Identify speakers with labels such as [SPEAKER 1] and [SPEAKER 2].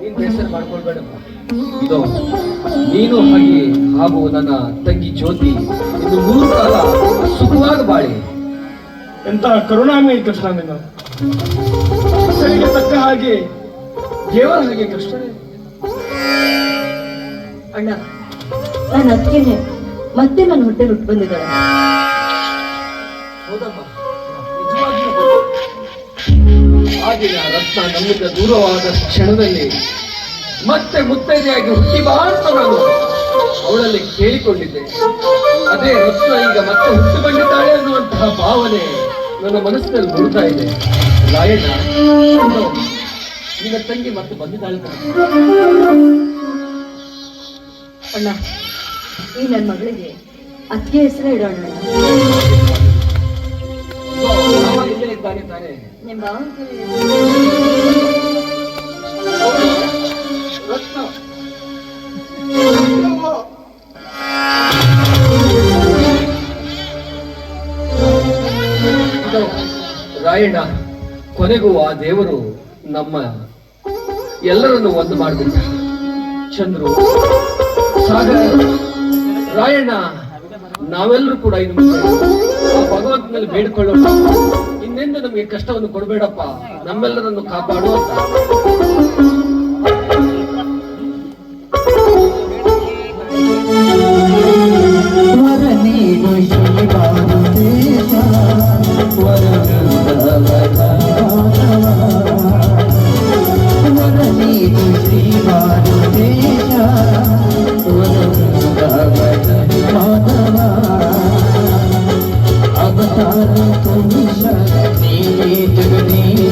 [SPEAKER 1] ನೀನ್ ಬೇಸರ ಮಾಡ್ಕೊಳ್ಬೇಡಪ್ಪ. ಇದು ನೀನು ಹಾಗೆ ಹಾಗೂ ನನ್ನ ತಂಗಿ ಜ್ಯೋತಿ ಇನ್ನು 3 ಕಾಲ ಸುಖವಾಗಿ ಬಾಳಿ.
[SPEAKER 2] ಎಂತ ಕರುಣಾಮಯಿ ಕೃಷ್ಣ ನಿನ್ನ. ಹೆಸರಿಗೆ ತಕ್ಕ ಹಾಗೆ ದೇವರ ಹಾಗೆ ಕೃಷ್ಣನೇ.
[SPEAKER 3] ಅಣ್ಣ, ನಾನು ಅದಕ್ಕೇನೆ ಮತ್ತೆ ನನ್ನ ಹೊಟ್ಟೆ ಹುಟ್ಟು ಬಂದಿದ್ದಾಳೆ.
[SPEAKER 1] ಹೌದಮ್ಮ, ನಿಜವಾಗಿಯೂ ಆ ದಿನ ರತ್ನ ನಮ್ಮಿಂದ ದೂರವಾದ ಕ್ಷಣದಲ್ಲಿ ಮತ್ತೆ ಮುತ್ತೈದೆಯಾಗಿ ಹುಟ್ಟಿ ಬಾ ಅಂತ ನಾನು ಅವಳಲ್ಲಿ ಕೇಳಿಕೊಂಡಿದ್ದೆ. ಅದೇ ರತ್ನ ಈಗ ಮತ್ತೆ ಹುಟ್ಟು ಬಂದಿದ್ದಾಳೆ ಅನ್ನುವಂತಹ ಭಾವನೆ ನನ್ನ ಮನಸ್ಸಿನಲ್ಲಿ ಮೂಡ್ತಾ ಇದೆ. ರಾಯಣ್ಣ, ನಿನ್ನ ತಂಗಿ ಮತ್ತೆ ಬಂದಿದ್ದಾಳೆ.
[SPEAKER 3] ಅಣ್ಣ, ಈ ನನ್ನ ಮಗಳಿಗೆ ಅತ್ತಿಗೆ ಹೆಸರೇ ಇಡೋಣ.
[SPEAKER 1] ಇಲ್ಲೇ ಇದ್ದಾನೆ ತಾನೆ
[SPEAKER 3] ನಿಮ್ಮ
[SPEAKER 1] ರತ್ನ. ರಾಯಣ್ಣ, ಕೊನೆಗೂ ಆ ದೇವರು ನಮ್ಮ ಎಲ್ಲರನ್ನು ಒಂದು ಮಾಡಿಬಿಟ್ಟ. ಚಂದ್ರು, ಸಾಗರ, ರಾಯಣ್ಣ, ನಾವೆಲ್ಲರೂ ಕೂಡ ಇನ್ನು ಆ ಭಗವಂತನಲ್ಲಿ ಬೇಡಿಕೊಳ್ಳೋಣ. ಇನ್ನೆಂದು ನಮಗೆ ಕಷ್ಟವನ್ನು ಕೊಡಬೇಡಪ್ಪ, ನಮ್ಮೆಲ್ಲರನ್ನು ಕಾಪಾಡು ಅಂತ.
[SPEAKER 4] ಜಗದೀಶ